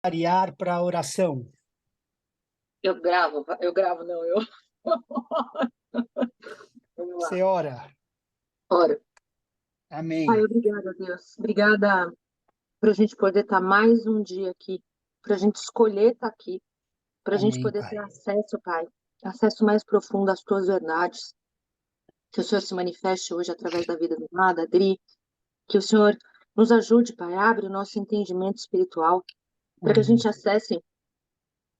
Ariar para a oração. Eu gravo, não, eu. Vamos lá. Você ora. Ora, Pai, Amém. obrigada, Deus. Obrigada por a gente poder estar mais um dia aqui, para a gente escolher estar aqui, para a gente Amém, poder ter Pai. acesso, Pai, acesso mais profundo às tuas verdades. Que o Senhor se manifeste hoje através da vida do Nada, Adri. Que o Senhor nos ajude, Pai, abre o nosso entendimento espiritual, para que a Amém. gente acesse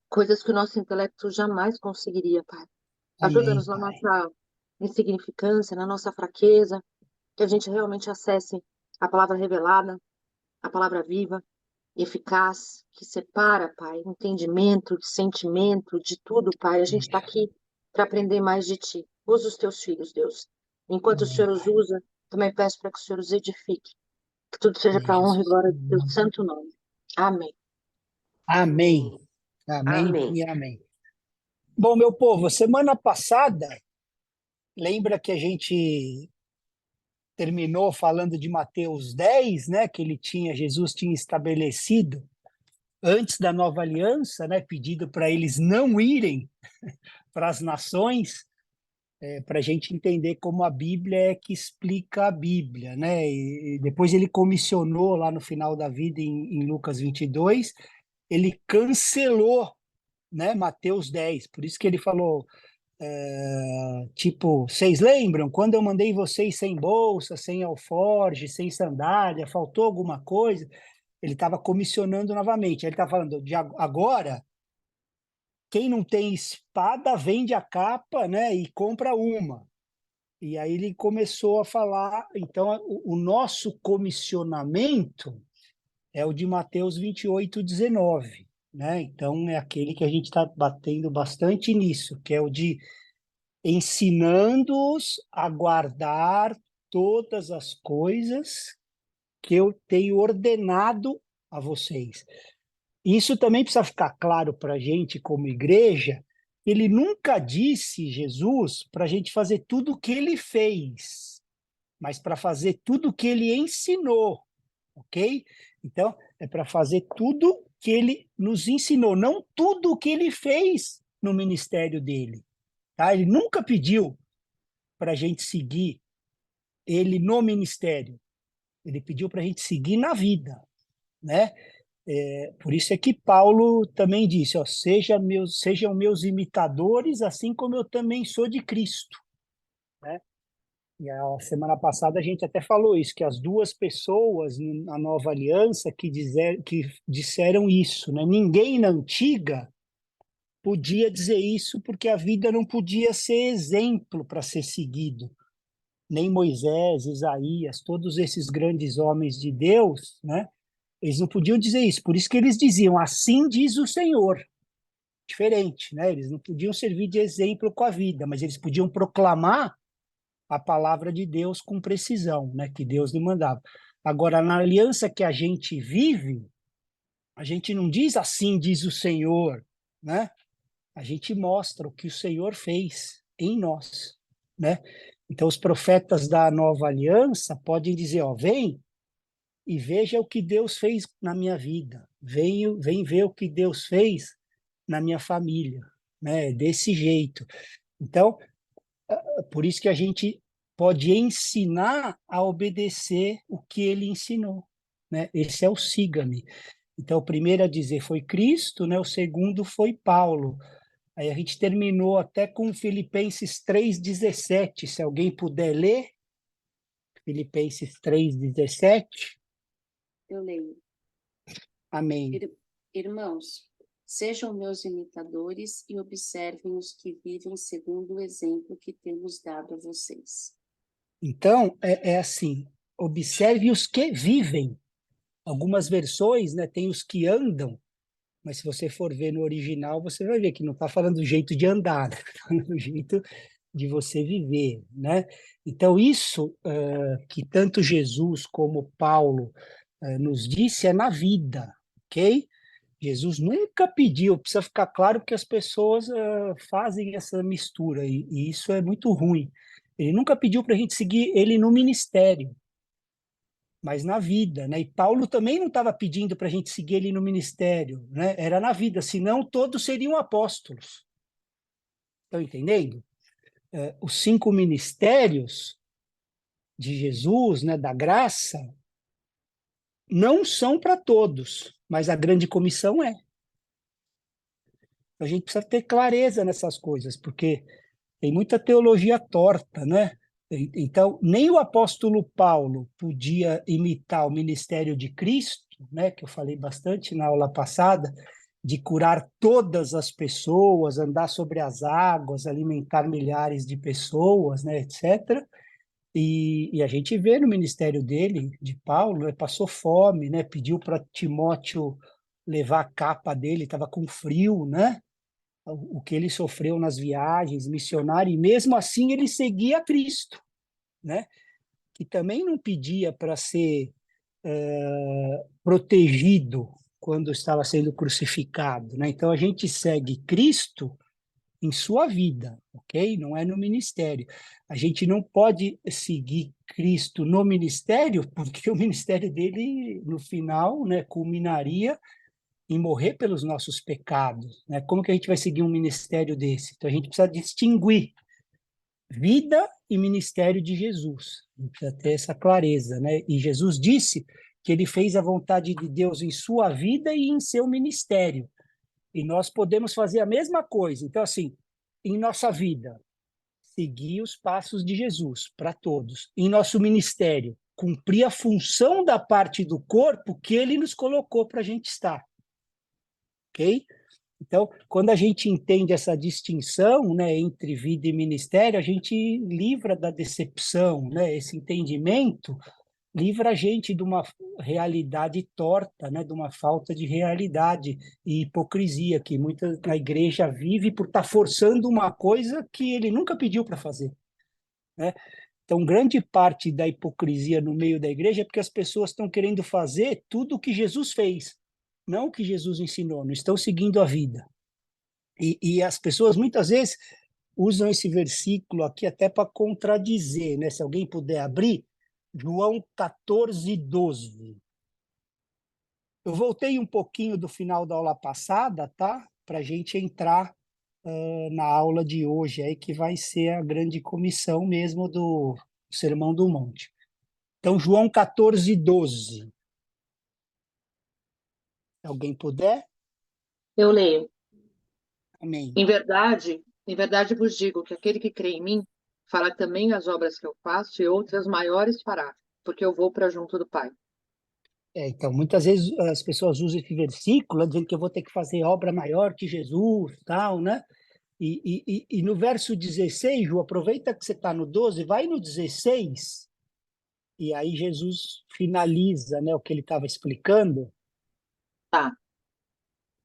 coisas que o nosso intelecto jamais conseguiria, Pai. Amém, Ajuda-nos na Pai. nossa insignificância, na nossa fraqueza, que a gente realmente acesse a palavra revelada, a palavra viva e eficaz, que separa, Pai, entendimento, de sentimento, de tudo, Pai. A gente está aqui para aprender mais de Ti. Usa os Teus filhos, Deus. Enquanto o Amém, Senhor os Pai. usa, também peço para que o Senhor os edifique. Que tudo seja Amém, para a honra e Jesus. glória do Teu santo nome. Amém. Amém. Amém Amém. e amém. Bom, meu povo, semana passada, lembra que a gente terminou falando de Mateus 10, né, que Jesus tinha estabelecido antes da nova aliança, né, pedido para eles não irem para as nações, para a gente entender como a Bíblia é que explica a Bíblia, né? E depois ele comissionou lá no final da vida, em Lucas 22, ele cancelou, né, Mateus 10. Por isso que ele falou, tipo, vocês lembram quando eu mandei vocês sem bolsa, sem alforje, sem sandália, faltou alguma coisa? Ele estava comissionando novamente. Ele está falando de agora, quem não tem espada vende a capa, né, e compra uma. E aí ele começou a falar, então o nosso comissionamento é o de Mateus 28:19, né? Então é aquele que a gente está batendo bastante nisso, que é o de ensinando-os a guardar todas as coisas que eu tenho ordenado a vocês. Isso também precisa ficar claro para a gente como igreja. Ele nunca disse, Jesus, para a gente fazer tudo o que ele fez, mas para fazer tudo o que ele ensinou, ok? Então, é para fazer tudo que ele nos ensinou, não tudo o que ele fez no ministério dele. Tá? Ele nunca pediu para a gente seguir ele no ministério, ele pediu para a gente seguir na vida, né? Por isso é que Paulo também disse, ó, sejam meus imitadores, assim como eu também sou de Cristo, né? E a semana passada a gente até falou isso, que as duas pessoas na nova aliança que disseram isso, né? Ninguém na antiga podia dizer isso porque a vida não podia ser exemplo para ser seguido. Nem Moisés, Isaías, todos esses grandes homens de Deus, né? Eles não podiam dizer isso. Por isso que eles diziam, assim diz o Senhor. Diferente, né? Eles não podiam servir de exemplo com a vida, mas eles podiam proclamar a palavra de Deus com precisão, né? Que Deus lhe mandava. Agora, na aliança que a gente vive, a gente não diz assim diz o Senhor, né? A gente mostra o que o Senhor fez em nós, né? Então, os profetas da nova aliança podem dizer, ó, vem e veja o que Deus fez na minha vida. Vem ver o que Deus fez na minha família, né? Desse jeito. Então, por isso que a gente pode ensinar a obedecer o que ele ensinou, né? Esse é o siga-me. Então, o primeiro a dizer foi Cristo, né? O segundo foi Paulo. Aí a gente terminou até com Filipenses 3:17. Se alguém puder ler, Filipenses 3:17. Eu leio. Amém. Irmãos, sejam meus imitadores e observem os que vivem segundo o exemplo que temos dado a vocês. Então, é assim, observe os que vivem. Algumas versões, né, tem os que andam, mas se você for ver no original, você vai ver que não está falando do jeito de andar, está falando do jeito de você viver, né? Então, isso que tanto Jesus como Paulo nos disse é na vida, ok? Jesus nunca pediu, precisa ficar claro que as pessoas fazem essa mistura, e isso é muito ruim. Ele nunca pediu para a gente seguir ele no ministério. mas na vida, né? E Paulo também não estava pedindo para a gente seguir ele no ministério, né? Era na vida, senão todos seriam apóstolos. Estão entendendo? Os 5 ministérios de Jesus, né, da graça, não são para todos, mas a grande comissão é. A gente precisa ter clareza nessas coisas, porque tem muita teologia torta, né? Então, nem o apóstolo Paulo podia imitar o ministério de Cristo, né, que eu falei bastante na aula passada, de curar todas as pessoas, andar sobre as águas, alimentar milhares de pessoas, né, etc. E a gente vê no ministério dele, de Paulo, né, passou fome, né, pediu para Timóteo levar a capa dele, estava com frio, né? O que ele sofreu nas viagens missionárias, e mesmo assim ele seguia Cristo, né? Que também não pedia para ser protegido quando estava sendo crucificado, né? Então a gente segue Cristo em sua vida, ok? Não é no ministério. A gente não pode seguir Cristo no ministério, porque o ministério dele, no final, né, culminaria em morrer pelos nossos pecados, né? Como que a gente vai seguir um ministério desse? Então a gente precisa distinguir vida e ministério de Jesus. A gente precisa ter essa clareza, né? E Jesus disse que ele fez a vontade de Deus em sua vida e em seu ministério. E nós podemos fazer a mesma coisa. Então, assim, em nossa vida, seguir os passos de Jesus para todos. Em nosso ministério, cumprir a função da parte do corpo que ele nos colocou para a gente estar. Ok? Então, quando a gente entende essa distinção, né, entre vida e ministério, a gente livra da decepção, né? Esse entendimento livra a gente de uma realidade torta, né, de uma falta de realidade e hipocrisia que muita na igreja vive por estar forçando uma coisa que ele nunca pediu para fazer, né? Então, grande parte da hipocrisia no meio da igreja é porque as pessoas estão querendo fazer tudo o que Jesus fez, não o que Jesus ensinou, não estão seguindo a vida. E as pessoas muitas vezes usam esse versículo aqui até para contradizer, né? Se alguém puder abrir, João 14, 12. Eu voltei um pouquinho do final da aula passada, tá? Para a gente entrar na aula de hoje, aí, que vai ser a grande comissão mesmo do Sermão do Monte. Então, João 14, 12. Se alguém puder? Eu leio. Amém. Em verdade vos digo que aquele que crê em mim fará também as obras que eu faço e outras maiores fará, porque eu vou para junto do Pai. Então, muitas vezes as pessoas usam esse versículo dizendo que eu vou ter que fazer obra maior que Jesus, tal, né? E no verso 16, Ju, aproveita que você está no 12, vai no 16, e aí Jesus finaliza, né, o que ele estava explicando. Tá.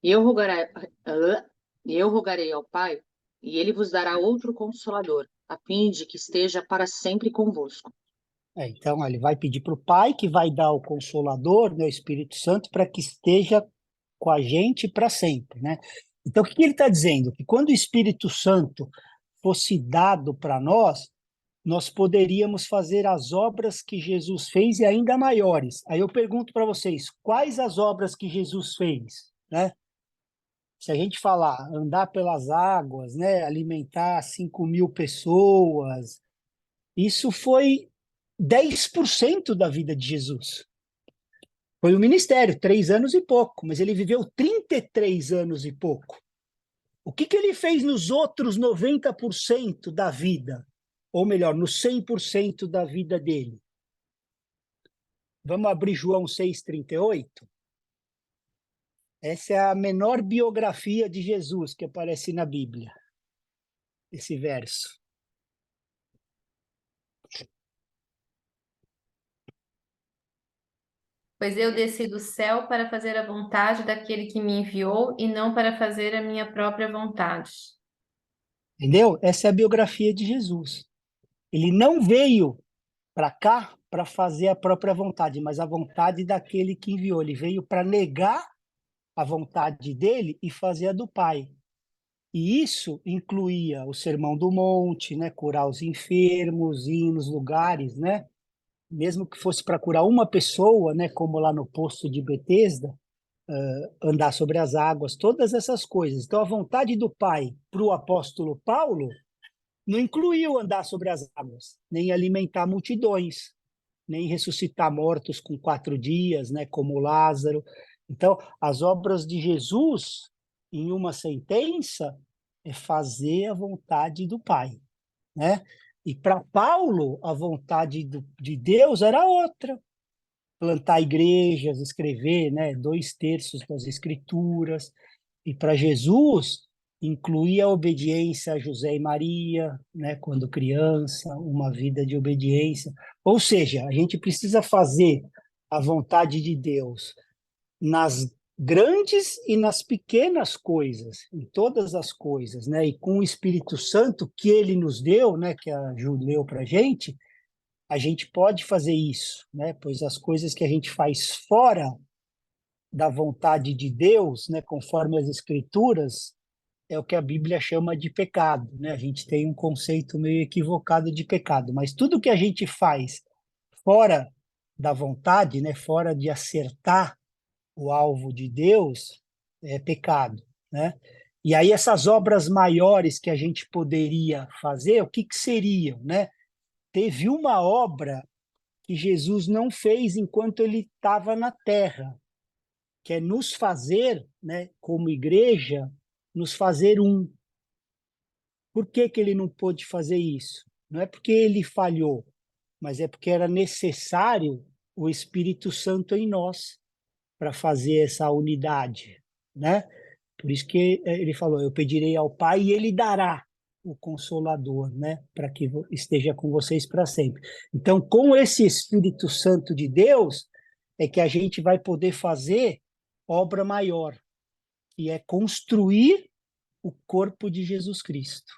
E eu rogarei, e eu rogarei ao Pai, e ele vos dará outro consolador, a fim de que esteja para sempre convosco. Então, ele vai pedir para o Pai, que vai dar o Consolador, né, o Espírito Santo, para que esteja com a gente para sempre, né? Então, o que ele está dizendo? Que quando o Espírito Santo fosse dado para nós poderíamos fazer as obras que Jesus fez e ainda maiores. Aí eu pergunto para vocês, quais as obras que Jesus fez, né? Se a gente falar andar pelas águas, né, alimentar 5.000 pessoas, isso foi 10% da vida de Jesus. Foi o ministério, 3 anos e pouco, mas ele viveu 33 anos e pouco. O que ele fez nos outros 90% da vida? Ou melhor, nos 100% da vida dele? Vamos abrir João 6,38? Essa é a menor biografia de Jesus que aparece na Bíblia, esse verso. Pois eu desci do céu para fazer a vontade daquele que me enviou e não para fazer a minha própria vontade. Entendeu? Essa é a biografia de Jesus. Ele não veio para cá para fazer a própria vontade, mas a vontade daquele que enviou. Ele veio para negar a vontade dele e fazer a do Pai. E isso incluía o Sermão do Monte, né, curar os enfermos, ir nos lugares, né, mesmo que fosse para curar uma pessoa, né, como lá no poço de Betesda, andar sobre as águas, todas essas coisas. Então, a vontade do Pai para o apóstolo Paulo não incluiu andar sobre as águas, nem alimentar multidões, nem ressuscitar mortos com 4 dias, né, como Lázaro. Então, as obras de Jesus, em uma sentença, é fazer a vontade do Pai, né? E para Paulo, a vontade de Deus era outra: plantar igrejas, escrever, né, 2/3 das escrituras. E para Jesus, incluía a obediência a José e Maria, né, quando criança, uma vida de obediência. Ou seja, a gente precisa fazer a vontade de Deus nas grandes e nas pequenas coisas, em todas as coisas, né? E com o Espírito Santo que ele nos deu, né, que a Ju leu para a gente pode fazer isso, né? Pois as coisas que a gente faz fora da vontade de Deus, né, conforme as Escrituras, é o que a Bíblia chama de pecado, né? A gente tem um conceito meio equivocado de pecado, mas tudo que a gente faz fora da vontade, né, fora de acertar o alvo de Deus, é pecado, né? E aí essas obras maiores que a gente poderia fazer, o que que seriam, né? Teve uma obra que Jesus não fez enquanto ele estava na terra, que é nos fazer, né, como igreja, nos fazer um. Por que que ele não pôde fazer isso? Não é porque ele falhou, mas é porque era necessário o Espírito Santo em nós para fazer essa unidade, né? Por isso que ele falou: eu pedirei ao Pai e ele dará o Consolador, né? Para que esteja com vocês para sempre. Então, com esse Espírito Santo de Deus, é que a gente vai poder fazer obra maior, que é construir o corpo de Jesus Cristo.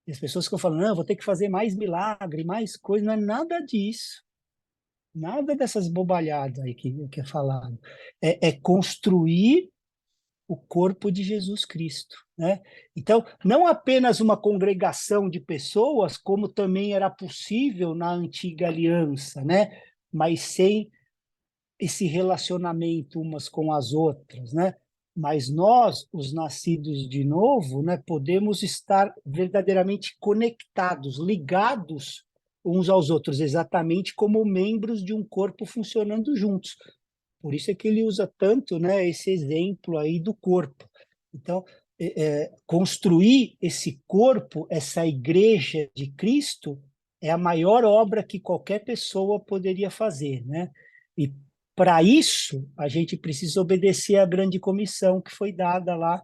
E as pessoas ficam falando: não, vou ter que fazer mais milagre, mais coisa. Não é nada disso. Nada dessas bobalhadas aí que é falado. É construir o corpo de Jesus Cristo, né? Então, não apenas uma congregação de pessoas, como também era possível na antiga aliança, né? Mas sem esse relacionamento umas com as outras, né? Mas nós, os nascidos de novo, né, podemos estar verdadeiramente conectados, ligados uns aos outros, exatamente como membros de um corpo funcionando juntos. Por isso é que ele usa tanto, né, esse exemplo aí do corpo. Então, construir esse corpo, essa igreja de Cristo, é a maior obra que qualquer pessoa poderia fazer, né? E para isso, a gente precisa obedecer à grande comissão que foi dada lá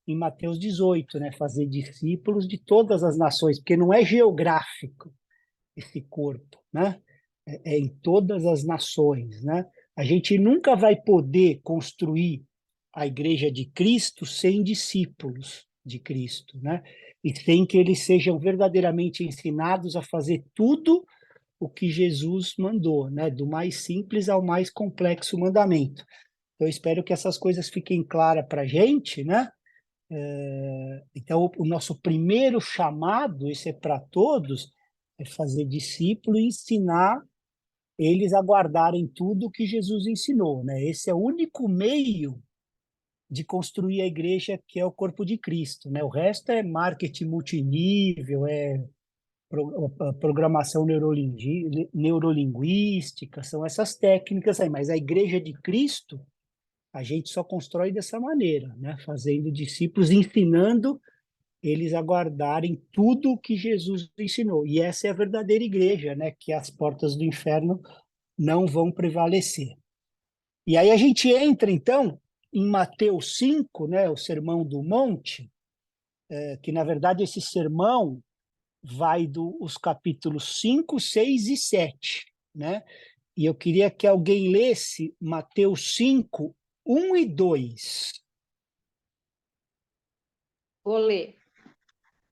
em Mateus 18, né? Fazer discípulos de todas as nações, porque não é geográfico esse corpo, né? É em todas as nações, né? A gente nunca vai poder construir a igreja de Cristo sem discípulos de Cristo, né? E sem que eles sejam verdadeiramente ensinados a fazer tudo o que Jesus mandou, né? Do mais simples ao mais complexo mandamento. Eu espero que essas coisas fiquem claras para a gente, né? Então, o nosso primeiro chamado, esse é para todos, é fazer discípulo e ensinar eles a guardarem tudo o que Jesus ensinou, né? Esse é o único meio de construir a igreja, que é o corpo de Cristo, né? O resto é marketing multinível, é programação neurolinguística, são essas técnicas aí, mas a igreja de Cristo a gente só constrói dessa maneira, né? Fazendo discípulos, ensinando eles a guardarem tudo o que Jesus ensinou. E essa é a verdadeira igreja, né? Que as portas do inferno não vão prevalecer. E aí a gente entra, então, em Mateus 5, né? O Sermão do Monte, que, na verdade, esse sermão vai dos capítulos 5, 6 e 7, né? E eu queria que alguém lesse Mateus 5, 1 e 2. Vou ler.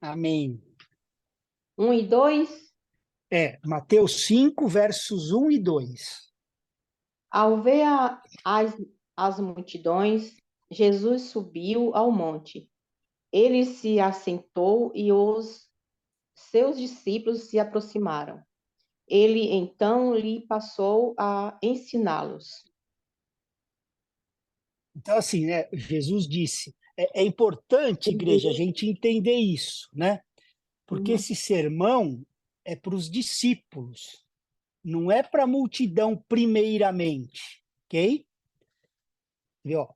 Amém. 1 e 2. Mateus 5, versos 1 e 2. Ao ver as multidões, Jesus subiu ao monte. Ele se assentou e os seus discípulos se aproximaram. Ele então lhe passou a ensiná-los. Então, assim, né, Jesus disse, é importante, igreja, a gente entender isso, né? Porque esse sermão é para os discípulos, não é para a multidão primeiramente, ok? Viu?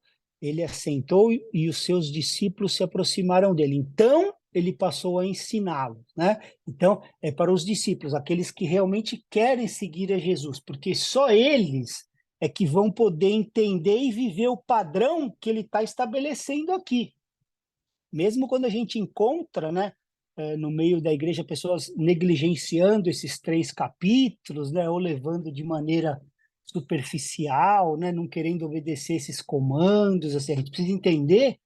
Ele assentou e os seus discípulos se aproximaram dele. Então, ele passou a ensiná-los, né? Então, é para os discípulos, aqueles que realmente querem seguir a Jesus, porque só eles é que vão poder entender e viver o padrão que ele está estabelecendo aqui. Mesmo quando a gente encontra, né, no meio da igreja, pessoas negligenciando esses 3 capítulos, né, ou levando de maneira superficial, né, não querendo obedecer esses comandos, assim, a gente precisa entender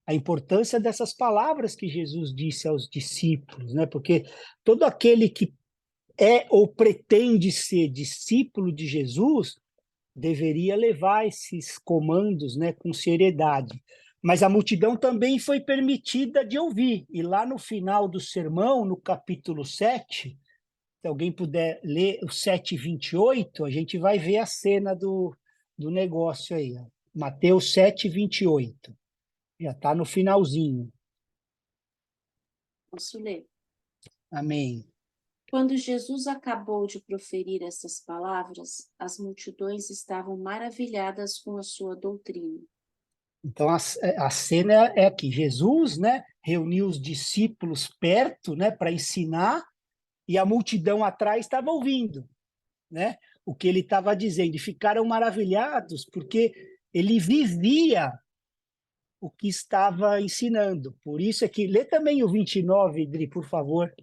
a importância dessas palavras que Jesus disse aos discípulos, né, porque todo aquele que é ou pretende ser discípulo de Jesus deveria levar esses comandos, né, com seriedade. Mas a multidão também foi permitida de ouvir. E lá no final do sermão, no capítulo 7, se alguém puder ler o 7:28, a gente vai ver a cena do negócio aí. Ó. Mateus 7:28. Já está no finalzinho. Posso ler? Amém. Quando Jesus acabou de proferir essas palavras, as multidões estavam maravilhadas com a sua doutrina. Então, a cena é aqui. Jesus, né, reuniu os discípulos perto, né, para ensinar, e a multidão atrás estava ouvindo, né, o que ele estava dizendo. E ficaram maravilhados, porque ele vivia o que estava ensinando. Por isso é que... Lê também o 29, Idri, por favor.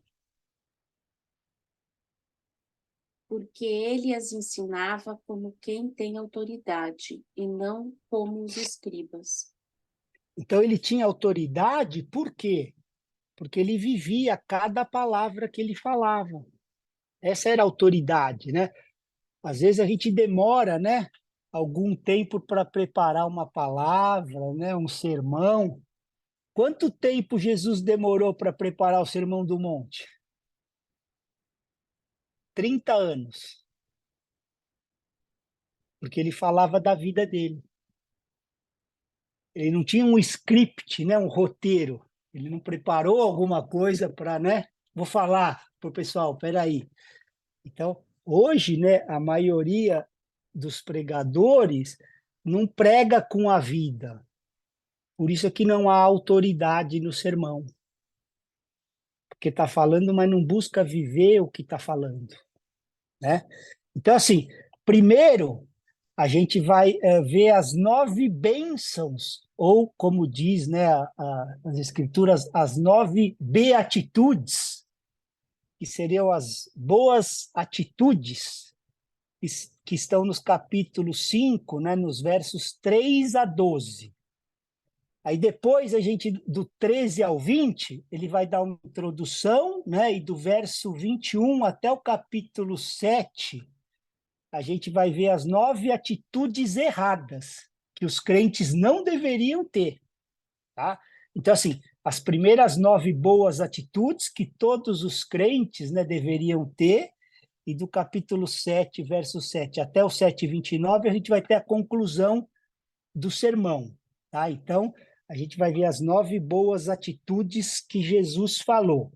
Porque ele as ensinava como quem tem autoridade, e não como os escribas. Então, ele tinha autoridade, por quê? Porque ele vivia cada palavra que ele falava. Essa era a autoridade, né? Às vezes a gente demora, né, algum tempo para preparar uma palavra, né, um sermão. Quanto tempo Jesus demorou para preparar o Sermão do Monte? 30 anos. Porque ele falava da vida dele. Ele não tinha um script, né, um roteiro. Ele não preparou alguma coisa para, né? Vou falar para o pessoal, peraí. Então, hoje, né, a maioria dos pregadores não prega com a vida. Por isso é que não há autoridade no sermão. Porque está falando, mas não busca viver o que está falando, né? Então, assim, primeiro, a gente vai ver as 9 bênçãos, ou, como diz, né, as Escrituras, as 9 beatitudes, que seriam as boas atitudes, que estão nos capítulos 5, né, nos versos 3 a 12. Aí depois, a gente, do 13 ao 20, ele vai dar uma introdução, né, e do verso 21 até o capítulo 7, a gente vai ver as 9 atitudes erradas que os crentes não deveriam ter. Tá? Então, assim, as primeiras 9 boas atitudes que todos os crentes, né, deveriam ter, e do capítulo 7, verso 7 até o 7:29, a gente vai ter a conclusão do sermão. Tá? Então, a gente vai ver as 9 boas atitudes que Jesus falou.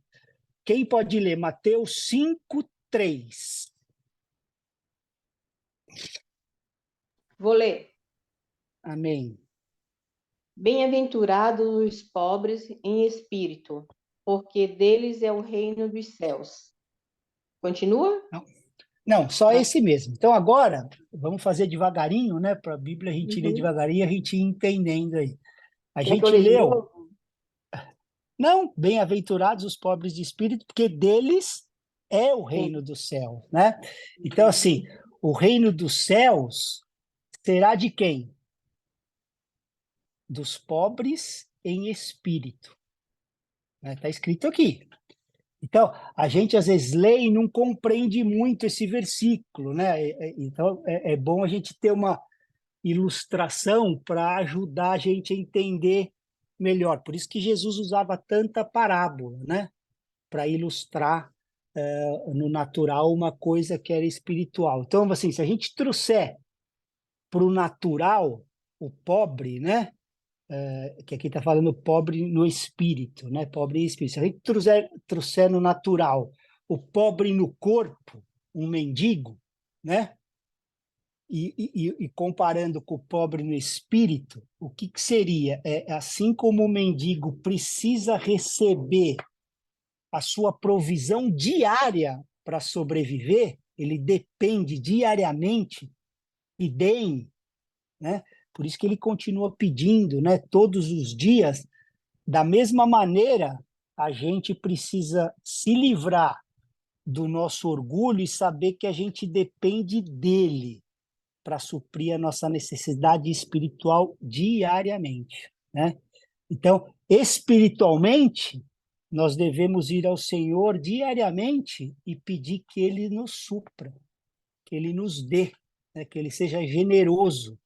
Quem pode ler? Mateus 5:3. Vou ler. Amém. Bem-aventurados os pobres em espírito, porque deles é o reino dos céus. Continua? Não, só esse mesmo. Então, agora, vamos fazer devagarinho, né? Para a Bíblia a gente lê devagarinho, a gente ir entendendo aí. A Quer que eu gente leia de leu... novo? Não, bem-aventurados os pobres de espírito, porque deles é o reino dos céus, né? Então, assim, o reino dos céus será de quem? Dos pobres em espírito. Está escrito aqui. Então, a gente às vezes lê e não compreende muito esse versículo, né? Então, é bom a gente ter uma ilustração para ajudar a gente a entender melhor. Por isso que Jesus usava tanta parábola, né? Para ilustrar no natural uma coisa que era espiritual. Então, assim, se a gente trouxer para o natural o pobre, né? Que aqui está falando pobre no espírito, né? Pobre em espírito. Se a gente trouxer no natural o pobre no corpo, um mendigo, né? E comparando com o pobre no espírito, o que seria? Assim como o mendigo precisa receber a sua provisão diária para sobreviver, ele depende diariamente e deem, né? Por isso que ele continua pedindo, né, todos os dias. Da mesma maneira, a gente precisa se livrar do nosso orgulho e saber que a gente depende dele para suprir a nossa necessidade espiritual diariamente, né? Então, espiritualmente, nós devemos ir ao Senhor diariamente e pedir que ele nos supra, que ele nos dê, né, que ele seja generoso,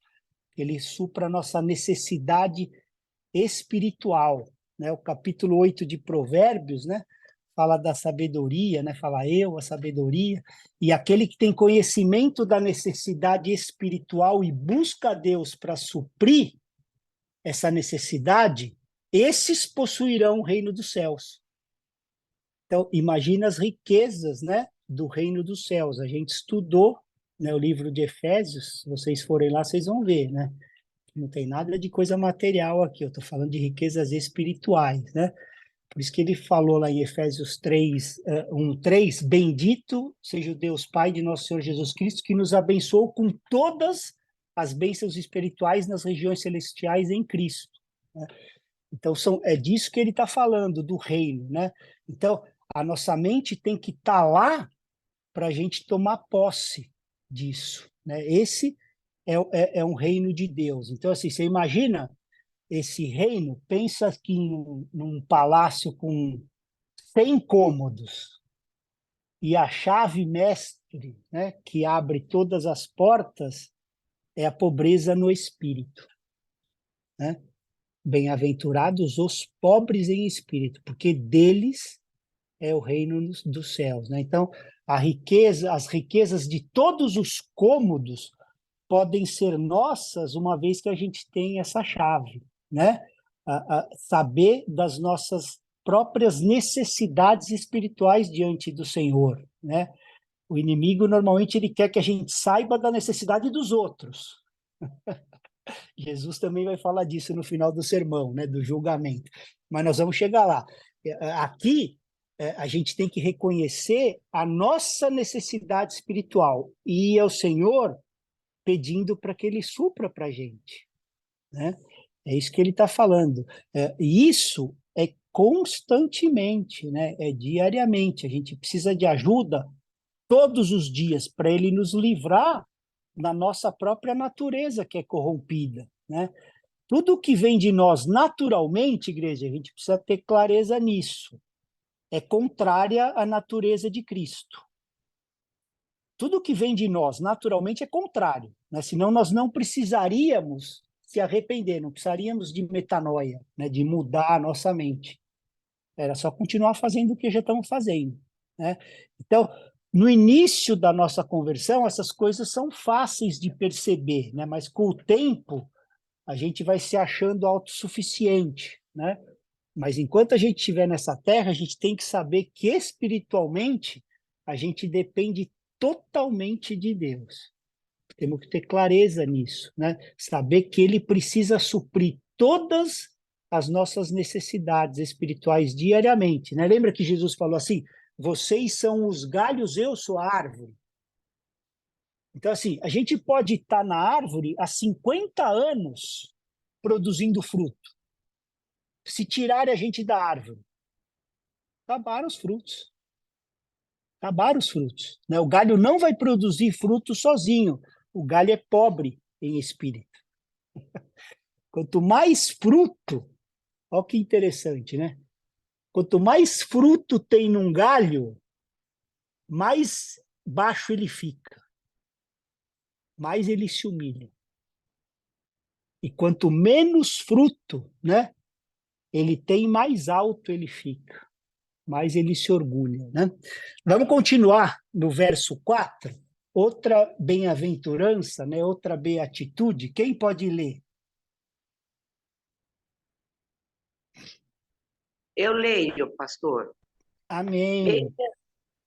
que ele supra a nossa necessidade espiritual, né? O capítulo 8 de Provérbios, né, fala da sabedoria, né? Fala eu, a sabedoria, e aquele que tem conhecimento da necessidade espiritual e busca a Deus para suprir essa necessidade, esses possuirão o reino dos céus. Então, imagina as riquezas, né, do reino dos céus. A gente estudou, né, o livro de Efésios, se vocês forem lá, vocês vão ver, né? Não tem nada de coisa material aqui, eu estou falando de riquezas espirituais, né? Por isso que ele falou lá em Efésios 3, 1:3, bendito seja o Deus Pai de nosso Senhor Jesus Cristo, que nos abençoou com todas as bênçãos espirituais nas regiões celestiais em Cristo, né? Então, é disso que ele está falando, do reino, né? Então, a nossa mente tem que estar lá para a gente tomar posse disso, né? Esse é um reino de Deus. Então, assim, você imagina esse reino, pensa que num palácio com 100 cômodos e a chave mestre, né, que abre todas as portas, é a pobreza no espírito, né? Bem-aventurados os pobres em espírito, porque deles é o reino dos céus, né? Então, as riquezas de todos os cômodos podem ser nossas uma vez que a gente tem essa chave, né? Saber das nossas próprias necessidades espirituais diante do Senhor, né? O inimigo normalmente ele quer que a gente saiba da necessidade dos outros. Jesus também vai falar disso no final do sermão, né, do julgamento. Mas nós vamos chegar lá. Aqui, a gente tem que reconhecer a nossa necessidade espiritual e ir ao Senhor pedindo para que ele supra para a gente, né? É isso que ele está falando. E isso é constantemente, né? É diariamente. A gente precisa de ajuda todos os dias para ele nos livrar da nossa própria natureza que é corrompida, né? Tudo que vem de nós naturalmente, igreja, a gente precisa ter clareza nisso. É contrária à natureza de Cristo. Tudo que vem de nós naturalmente é contrário, né? Senão nós não precisaríamos se arrepender, não precisaríamos de metanoia, né? De mudar a nossa mente. Era só continuar fazendo o que já estamos fazendo, né? Então, no início da nossa conversão, essas coisas são fáceis de perceber, né? Mas com o tempo, a gente vai se achando autossuficiente, né? Mas enquanto a gente estiver nessa terra, a gente tem que saber que espiritualmente a gente depende totalmente de Deus. Temos que ter clareza nisso, né? Saber que ele precisa suprir todas as nossas necessidades espirituais diariamente, né? Lembra que Jesus falou assim: vocês são os galhos, eu sou a árvore. Então, assim, a gente pode estar na árvore há 50 anos produzindo fruto. Se tirarem a gente da árvore, acabaram os frutos. Acabaram os frutos, né? O galho não vai produzir fruto sozinho. O galho é pobre em espírito. Quanto mais fruto, olha que interessante, né? Quanto mais fruto tem num galho, mais baixo ele fica, mais ele se humilha. E quanto menos fruto, né, ele tem, mais alto ele fica. mais ele se orgulha, né? Vamos continuar no verso 4. Outra bem-aventurança, né? Outra beatitude. Quem pode ler? Eu leio, pastor. Amém.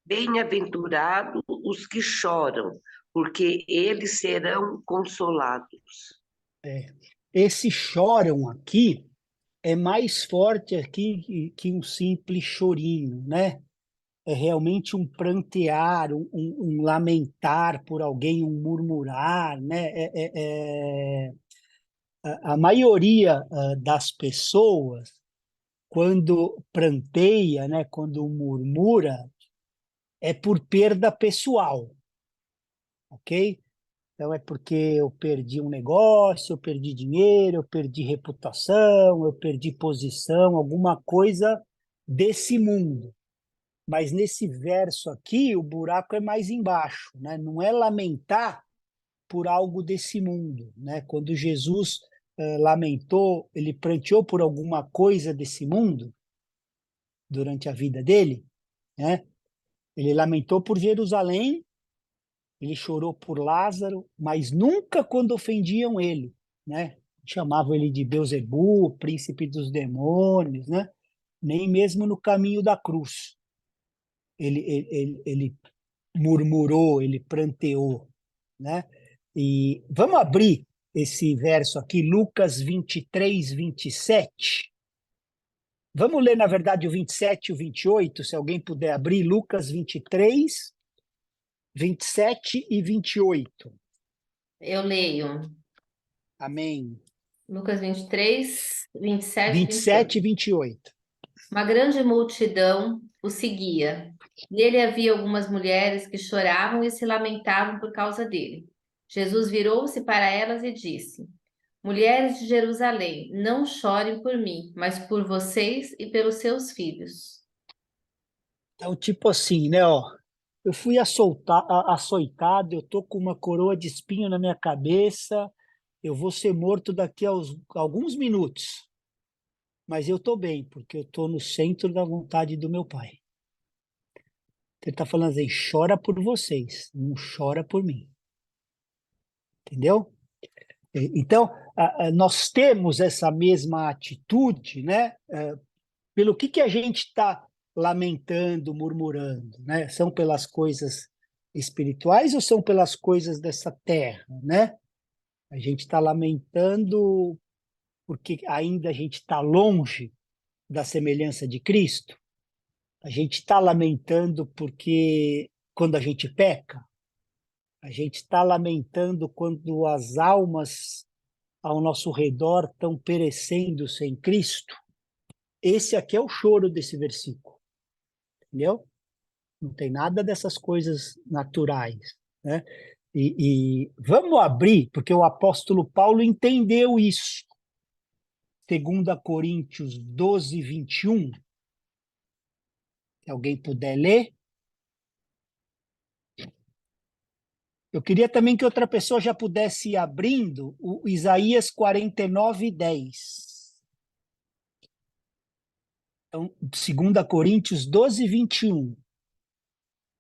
Bem-aventurados os que choram, porque eles serão consolados. Esse choram aqui é mais forte aqui que um simples chorinho, né? É realmente um prantear, um lamentar por alguém, um murmurar, né? A maioria das pessoas, quando pranteia, né? Quando murmura, é por perda pessoal, ok? Então é porque eu perdi um negócio, eu perdi dinheiro, eu perdi reputação, eu perdi posição, alguma coisa desse mundo. Mas nesse verso aqui, o buraco é mais embaixo, né? Não é lamentar por algo desse mundo, né? Quando Jesus lamentou, ele pranteou por alguma coisa desse mundo durante a vida dele, né? Ele lamentou por Jerusalém, ele chorou por Lázaro, mas nunca quando ofendiam ele, né? Chamavam ele de Beelzebu, príncipe dos demônios, né? Nem mesmo no caminho da cruz. Ele murmurou, ele pranteou, né? E vamos abrir esse verso aqui, Lucas 23, 27. Vamos ler, na verdade, o 27 e o 28, se alguém puder abrir, Lucas 23, 27 e 28. Eu leio. Amém. Lucas 23, 27 e 27 e 28. 28. Uma grande multidão o seguia. Nele havia algumas mulheres que choravam e se lamentavam por causa dele. Jesus virou-se para elas e disse: Mulheres de Jerusalém, não chorem por mim, mas por vocês e pelos seus filhos. Então, tipo assim, né, ó, eu fui açoitado, eu tô com uma coroa de espinho na minha cabeça, eu vou ser morto daqui a alguns minutos, mas eu tô bem, porque eu tô no centro da vontade do meu Pai. Ele está falando assim, chora por vocês, não chora por mim. Entendeu? Então, nós temos essa mesma atitude, né? Pelo que a gente está lamentando, murmurando, né? São pelas coisas espirituais ou são pelas coisas dessa terra, né? A gente está lamentando porque ainda a gente está longe da semelhança de Cristo. A gente está lamentando porque quando a gente peca, a gente está lamentando quando as almas ao nosso redor estão perecendo sem Cristo. Esse aqui é o choro desse versículo, entendeu? Não tem nada dessas coisas naturais, né? E vamos abrir, porque o apóstolo Paulo entendeu isso. 2 Coríntios 12, 21. Se alguém puder ler. Eu queria também que outra pessoa já pudesse ir abrindo o Isaías 49, 10. Então, 2 Coríntios 12, 21.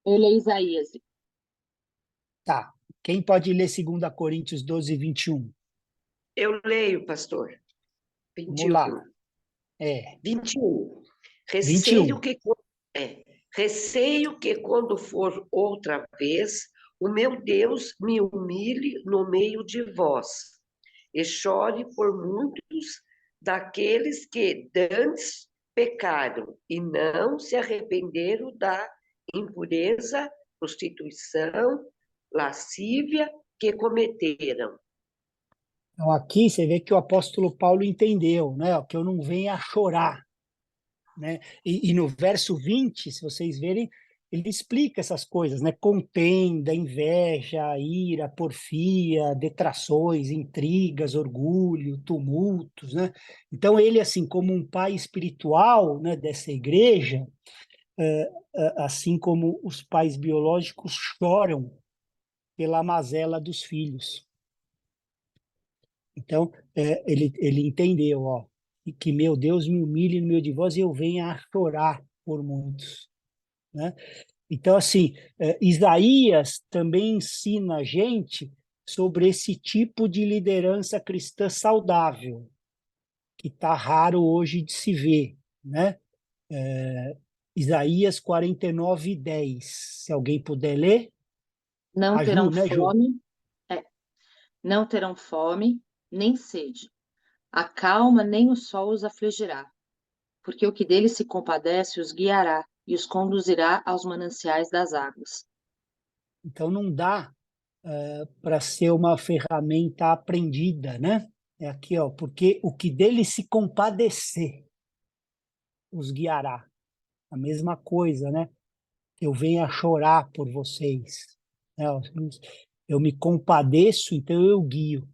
Ele é Isaías. Tá. Quem pode ler 2 Coríntios 12, 21? Eu leio, pastor. Vamos lá. 21. 21. Receio que quando for outra vez, o meu Deus me humilhe no meio de vós, e chore por muitos daqueles que dantes pecaram e não se arrependeram da impureza, prostituição, lascívia que cometeram. Então, aqui você vê que o apóstolo Paulo entendeu, né? Que eu não venha a chorar, né? E no verso 20, se vocês verem, ele explica essas coisas, né? Contenda, inveja, ira, porfia, detrações, intrigas, orgulho, tumultos, né? Então ele, assim, como um pai espiritual, né, dessa igreja, assim como os pais biológicos choram pela mazela dos filhos. Então, ele entendeu, ó, que meu Deus me humilhe no meio de vós e eu venha a chorar por muitos, né? Então, assim, Isaías também ensina a gente sobre esse tipo de liderança cristã saudável, que está raro hoje de se ver, né? Isaías 49:10. Se alguém puder ler. Não A Ju, terão né, Ju? fome, é, não terão fome, nem sede. A calma nem o sol os afligirá, porque o que deles se compadece os guiará e os conduzirá aos mananciais das águas. Então, não dá para ser uma ferramenta aprendida, né? É aqui, ó, porque o que dele se compadecer os guiará. A mesma coisa, né? Eu venho a chorar por vocês, né? Eu me compadeço, então eu guio.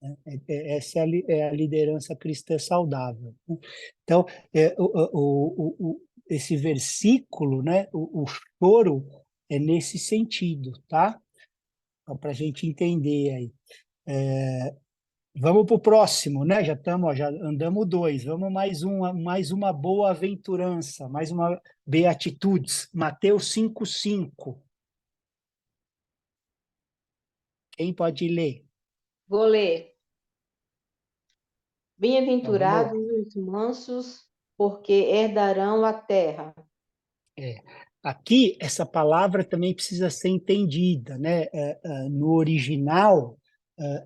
Né? Essa é a liderança cristã saudável, né? Então, esse versículo, né? O choro é nesse sentido, tá? Para a gente entender aí. Vamos para o próximo, né? Já andamos 2. Vamos mais uma boa aventurança, mais uma beatitudes. Mateus 5:5. Quem pode ler? Vou ler. Então, vamos lá. Bem-aventurados os mansos, porque herdarão a terra. Aqui, essa palavra também precisa ser entendida, né? No original,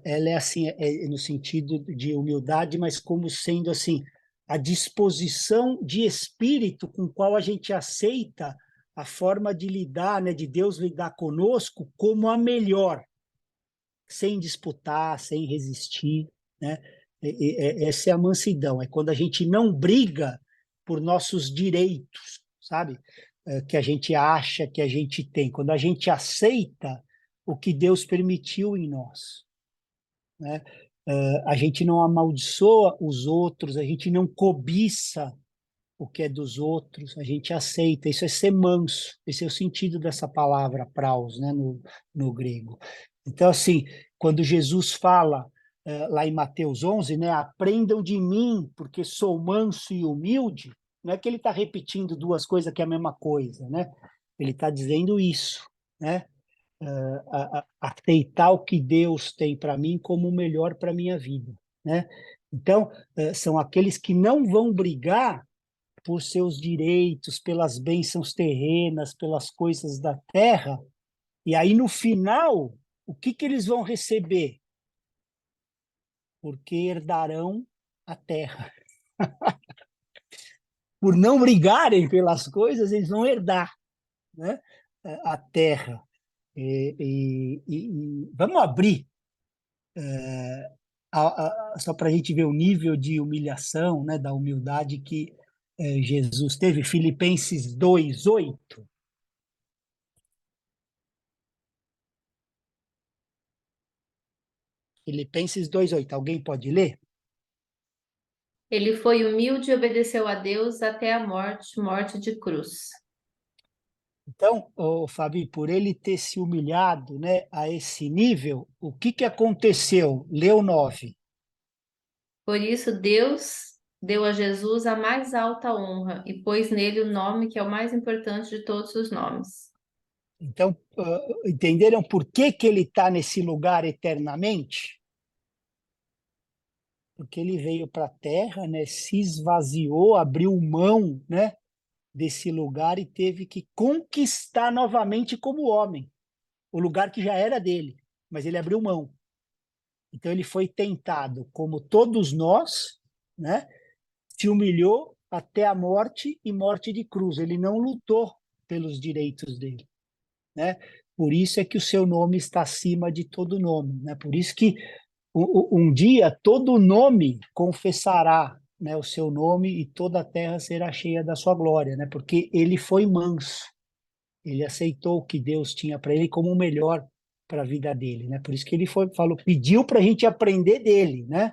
ela é assim, no sentido de humildade, mas como sendo assim, a disposição de espírito com qual a gente aceita a forma de lidar, né? De Deus lidar conosco como a melhor, sem disputar, sem resistir, né? Essa é a mansidão, é quando a gente não briga por nossos direitos, sabe? Que a gente acha que a gente tem, quando a gente aceita o que Deus permitiu em nós, né? A gente não amaldiçoa os outros, a gente não cobiça o que é dos outros, a gente aceita. Isso é ser manso, esse é o sentido dessa palavra praus, né, no grego. Então, assim, quando Jesus fala lá em Mateus 11, né, aprendam de mim, porque sou manso e humilde, não é que ele está repetindo duas coisas que é a mesma coisa, né? Ele está dizendo isso, né? Aceitar o que Deus tem para mim como o melhor para a minha vida, né? Então, são aqueles que não vão brigar por seus direitos, pelas bênçãos terrenas, pelas coisas da terra, e aí no final, o que eles vão receber? Porque herdarão a terra. Por não brigarem pelas coisas, eles vão herdar, né, a terra. Vamos abrir, só para a gente ver o nível de humilhação, né, da humildade que Jesus teve. Filipenses 2:8. Filipenses 2:8. Alguém pode ler? Ele foi humilde e obedeceu a Deus até a morte, morte de cruz. Então, Fabi, por ele ter se humilhado, né, a esse nível, o que aconteceu? Leu 9. Por isso, Deus deu a Jesus a mais alta honra e pôs nele o nome que é o mais importante de todos os nomes. Então, entenderam por que ele está nesse lugar eternamente? Porque ele veio para a Terra, né, se esvaziou, abriu mão, né, desse lugar e teve que conquistar novamente como homem o lugar que já era dele, mas ele abriu mão. Então ele foi tentado, como todos nós, né, se humilhou até a morte e morte de cruz. Ele não lutou pelos direitos dele, né? Por isso é que o seu nome está acima de todo nome, né? Por isso que um dia todo nome confessará, né, o seu nome e toda a terra será cheia da sua glória, né? Porque ele foi manso, ele aceitou o que Deus tinha para ele como o melhor para a vida dele, né? Por isso que ele falou, pediu para a gente aprender dele, né?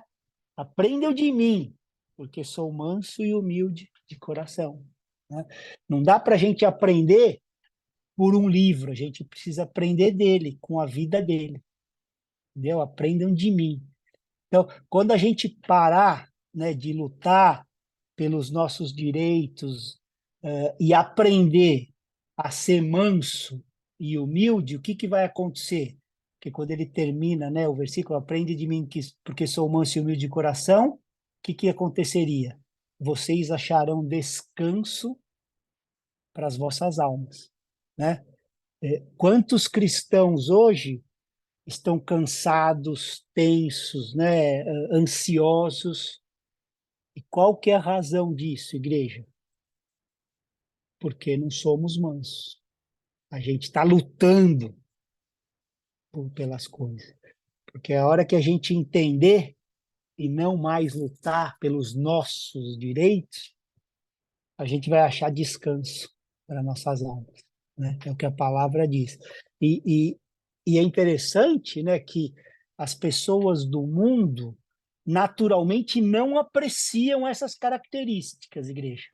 Aprendam de mim, porque sou manso e humilde de coração, né? Não dá para a gente aprender por um livro, a gente precisa aprender dele, com a vida dele, entendeu? Aprendam de mim. Então, quando a gente parar, né, de lutar pelos nossos direitos, e aprender a ser manso e humilde, o que vai acontecer? Porque quando ele termina, né, o versículo, aprende de mim porque sou manso e humilde de coração, o que aconteceria? Vocês acharão descanso para as vossas almas, né? Quantos cristãos hoje estão cansados, tensos, né, ansiosos? E qual que é a razão disso, igreja? Porque não somos mansos. A gente está lutando pelas coisas. Porque a hora que a gente entender e não mais lutar pelos nossos direitos, a gente vai achar descanso para nossas almas, né? É o que a palavra diz. E é interessante, né, que as pessoas do mundo naturalmente não apreciam essas características, igreja,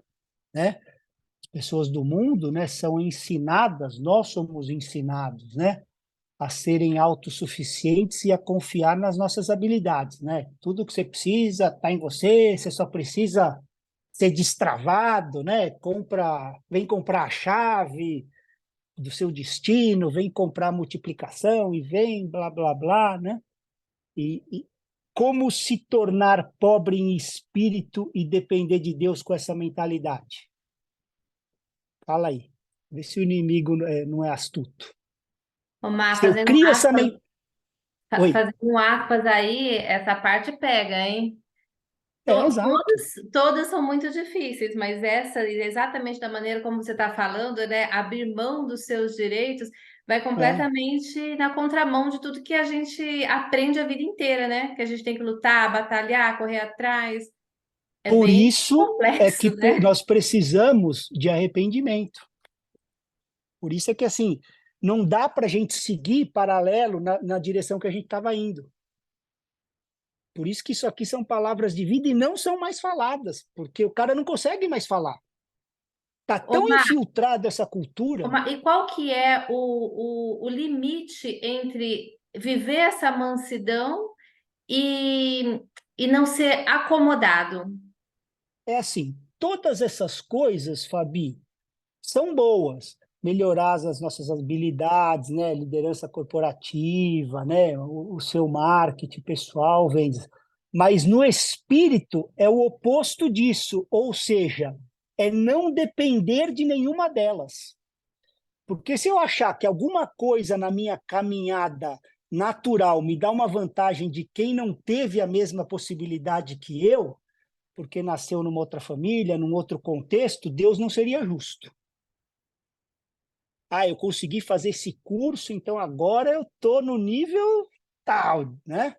né? As pessoas do mundo, né, são ensinadas, nós somos ensinados, né, a serem autossuficientes e a confiar nas nossas habilidades, né? Tudo que você precisa está em você, você só precisa ser destravado, né? Vem comprar a chave do seu destino, vem comprar a multiplicação e vem blá blá blá, né? E como se tornar pobre em espírito e depender de Deus com essa mentalidade? Fala aí. Vê se o inimigo não é astuto. Omar, Se eu crio essa mentalidade. Oi. fazendo um aspas aí, essa parte pega, hein? Exato. Todas são muito difíceis, mas essa, exatamente da maneira como você está falando, né? Abrir mão dos seus direitos vai completamente na contramão de tudo que a gente aprende a vida inteira, né? Que a gente tem que lutar, batalhar, correr atrás. É Por bem isso é que complexo, né? nós precisamos de arrependimento. Por isso é que, assim, não dá para a gente seguir paralelo na direção que a gente estava indo. Por isso que isso aqui são palavras de vida e não são mais faladas, porque o cara não consegue mais falar. Está tão Omar, infiltrado essa cultura. E qual que é o limite entre viver essa mansidão e não ser acomodado? É assim, todas essas coisas, Fabi, são boas. Melhorar as nossas habilidades, né? Liderança corporativa, né? O seu marketing pessoal, vendas. Mas no espírito é o oposto disso, ou seja, é não depender de nenhuma delas. Porque se eu achar que alguma coisa na minha caminhada natural me dá uma vantagem de quem não teve a mesma possibilidade que eu, porque nasceu numa outra família, num outro contexto, Deus não seria justo. Eu consegui fazer esse curso, então agora eu estou no nível tal, né?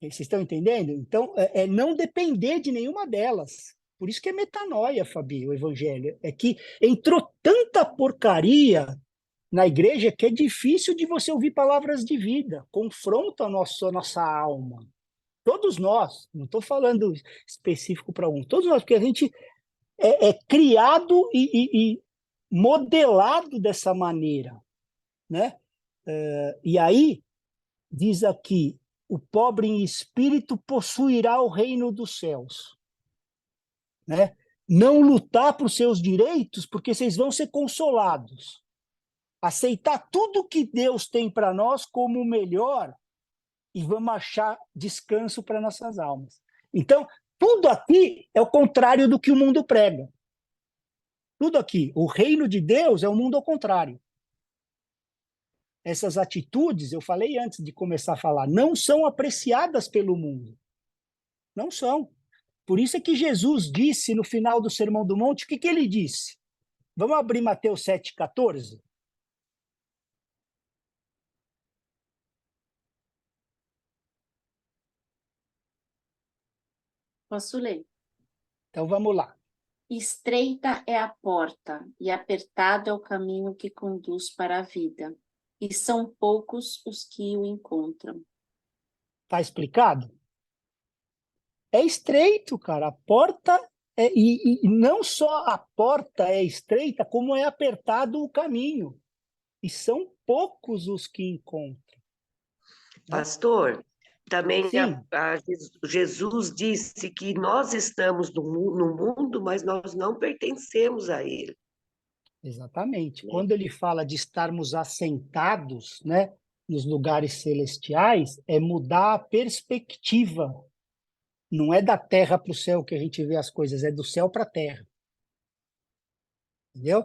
Vocês estão entendendo? Então, é não depender de nenhuma delas. Por isso que é metanoia, Fabi, o evangelho. É que entrou tanta porcaria na igreja que é difícil de você ouvir palavras de vida, confronta a nossa alma. Todos nós, não estou falando específico para um, todos nós, porque a gente é criado e modelado dessa maneira, né? E aí, diz aqui, o pobre em espírito possuirá o reino dos céus, né? Não lutar por seus direitos, porque vocês vão ser consolados. Aceitar tudo que Deus tem para nós como o melhor e vamos achar descanso para nossas almas. Então, tudo aqui é o contrário do que o mundo prega. Tudo aqui. O reino de Deus é o mundo ao contrário. Essas atitudes, eu falei antes de começar a falar, não são apreciadas pelo mundo. Não são. Por isso é que Jesus disse no final do Sermão do Monte, o que ele disse? Vamos abrir Mateus 7,14? Posso ler? Então vamos lá. Estreita é a porta e apertado é o caminho que conduz para a vida, e são poucos os que o encontram. Está explicado? É estreito, cara. A porta e não só a porta é estreita, como é apertado o caminho. E são poucos os que encontram. Pastor, Também Sim, Jesus disse que nós estamos no mundo, mas nós não pertencemos a ele. exatamente. Né? Quando ele fala de estarmos assentados, né, nos lugares celestiais, é mudar a perspectiva. Não é da terra para o céu que a gente vê as coisas, é do céu para a terra. Entendeu?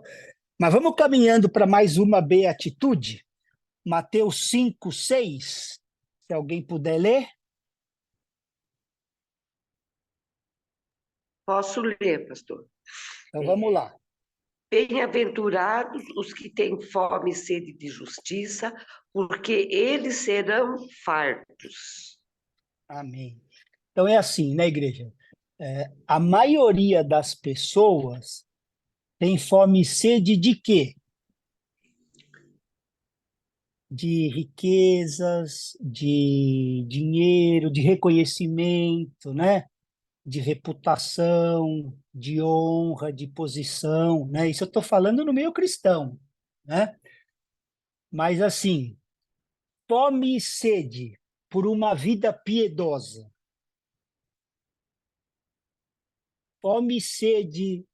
Mas vamos caminhando para mais uma beatitude. Mateus 5, 6. Se alguém puder ler. Posso ler, pastor? Então vamos lá. Bem-aventurados os que têm fome e sede de justiça, porque eles serão fartos. Amém. Então é assim, né, igreja? A maioria das pessoas tem fome e sede de quê? De riquezas, de dinheiro, de reconhecimento, né? De reputação, de honra, de posição, né? Isso eu estou falando no meio cristão, né? Mas assim, fome e sede por uma vida piedosa, fome e sede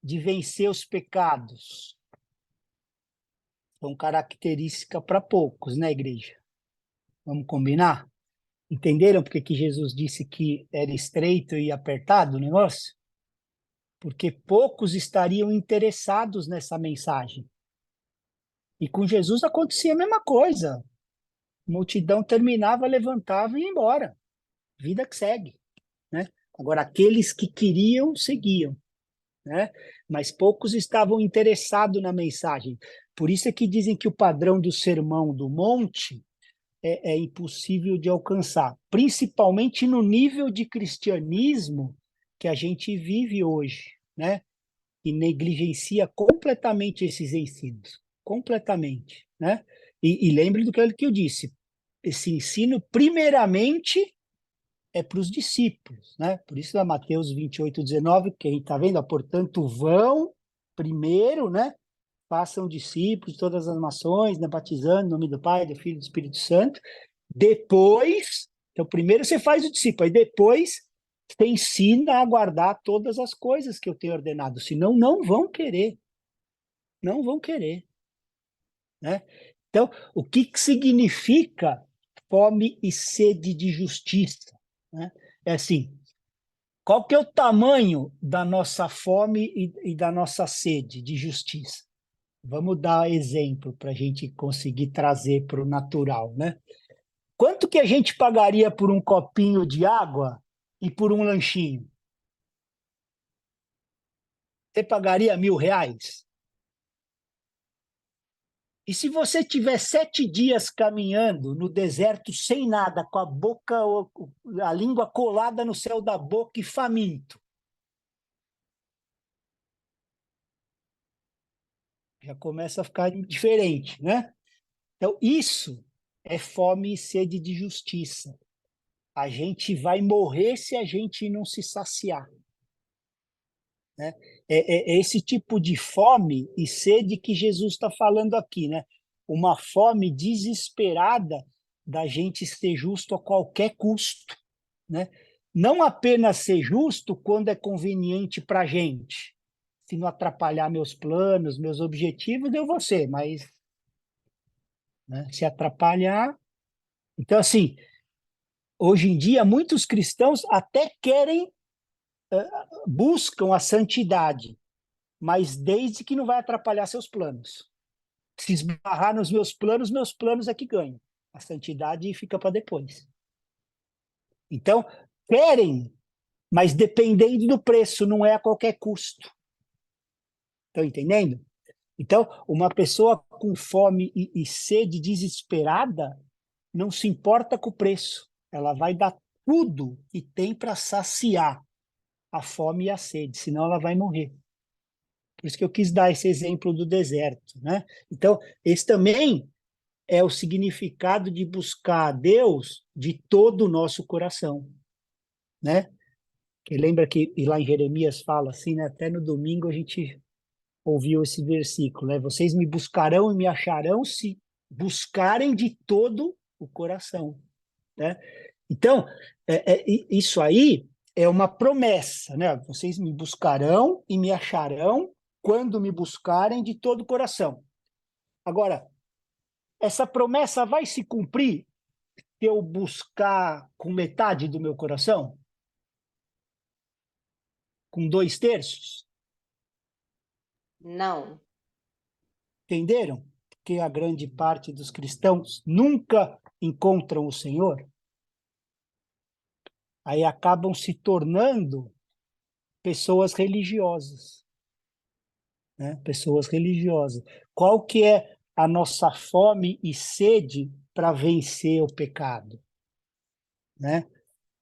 de vencer os pecados, são característica para poucos, né, igreja? Vamos combinar? Entenderam porque que Jesus disse que era estreito e apertado o negócio? Porque poucos estariam interessados nessa mensagem. E com Jesus acontecia a mesma coisa. A multidão terminava, levantava e ia embora. Vida que segue, né? Agora, aqueles que queriam, seguiam, né? Mas poucos estavam interessados na mensagem. Por isso é que dizem que o padrão do Sermão do Monte é impossível de alcançar, principalmente no nível de cristianismo que a gente vive hoje, né? E negligencia completamente esses ensinos, completamente, né? E lembre do que eu disse, esse ensino, primeiramente, é para os discípulos, né? Por isso, lá Mateus 28, 19, que a gente está vendo, ó, portanto, vão primeiro, né? Façam discípulos de todas as nações, né? Batizando em nome do Pai, do Filho e do Espírito Santo. Depois, então, primeiro você faz o discípulo, aí depois você ensina a guardar todas as coisas que eu tenho ordenado, senão não vão querer, não vão querer, né? Então, o que significa fome e sede de justiça, né? É assim, qual que é o tamanho da nossa fome e da nossa sede de justiça? Vamos dar exemplo para a gente conseguir trazer para o natural, né? Quanto que a gente pagaria por um copinho de água e por um lanchinho? Você pagaria R$ 1.000? E se você tiver 7 dias caminhando no deserto sem nada, com a boca, a língua colada no céu da boca e faminto? Já começa a ficar diferente, né? Então, isso é fome e sede de justiça. A gente vai morrer se a gente não se saciar, né? É esse tipo de fome e sede que Jesus está falando aqui, né? Uma fome desesperada da gente ser justo a qualquer custo, né? Não apenas ser justo quando é conveniente para a gente. Se não atrapalhar meus planos, meus objetivos, eu vou ser, mas, né, se atrapalhar... Então, assim, hoje em dia, muitos cristãos até querem, buscam a santidade, mas desde que não vai atrapalhar seus planos. Se esbarrar nos meus planos é que ganham. A santidade fica para depois. Então, querem, mas dependendo do preço, não é a qualquer custo. Estão entendendo? Então, uma pessoa com fome e sede desesperada não se importa com o preço. Ela vai dar tudo que tem para saciar a fome e a sede, senão ela vai morrer. Por isso que eu quis dar esse exemplo do deserto, né? Então, esse também é o significado de buscar a Deus de todo o nosso coração, né? Que lembra que lá em Jeremias fala assim, né? Até no domingo a gente ouviu esse versículo, né? Vocês me buscarão e me acharão se buscarem de todo o coração. né? Então, isso aí é uma promessa, né? Vocês me buscarão e me acharão quando me buscarem de todo o coração. Agora, essa promessa vai se cumprir se eu buscar com metade do meu coração? Com 2/3? Não. Entenderam? Porque a grande parte dos cristãos nunca encontram o Senhor. Aí acabam se tornando pessoas religiosas, né? Pessoas religiosas. Qual que é a nossa fome e sede para vencer o pecado, né?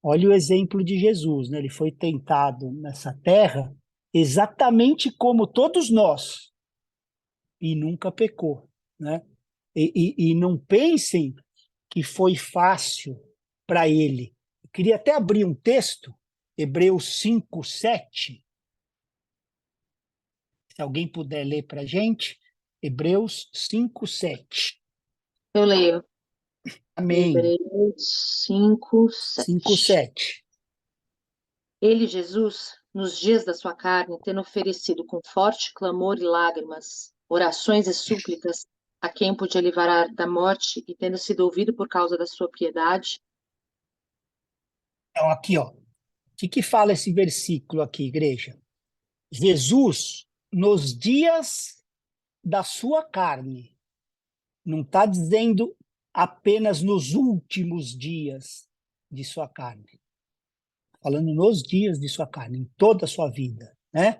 Olha o exemplo de Jesus, né? Ele foi tentado nessa terra exatamente como todos nós e nunca pecou, né? E não pensem que foi fácil para ele. Eu queria até abrir um texto, Hebreus 5:7. Se alguém puder ler para a gente, Hebreus 5:7. Eu leio. Amém. Hebreus 5:7. 5:7. Ele, Jesus, nos dias da sua carne, tendo oferecido com forte clamor e lágrimas, orações e súplicas a quem podia livrar da morte e tendo sido ouvido por causa da sua piedade. Então, aqui, ó. O que fala esse versículo aqui, igreja? Jesus, nos dias da sua carne, não está dizendo apenas nos últimos dias de sua carne. Falando nos dias de sua carne, em toda a sua vida, né?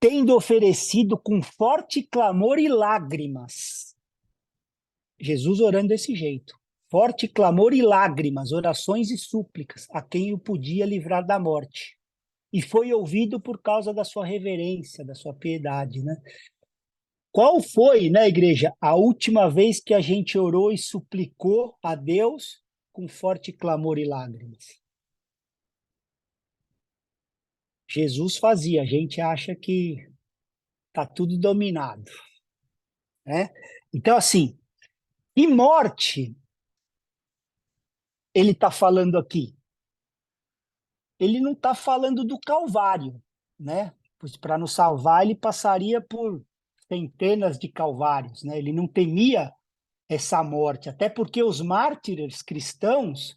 Tendo oferecido com forte clamor e lágrimas. Jesus orando desse jeito. Forte clamor e lágrimas, orações e súplicas a quem o podia livrar da morte. E foi ouvido por causa da sua reverência, da sua piedade, né? Qual foi, né, igreja, a última vez que a gente orou e suplicou a Deus com forte clamor e lágrimas? Jesus fazia, a gente acha que está tudo dominado, né? Então, assim, e morte ele está falando aqui? Ele não está falando do Calvário, né? Pois para nos salvar ele passaria por centenas de calvários, né? Ele não temia essa morte, até porque os mártires cristãos,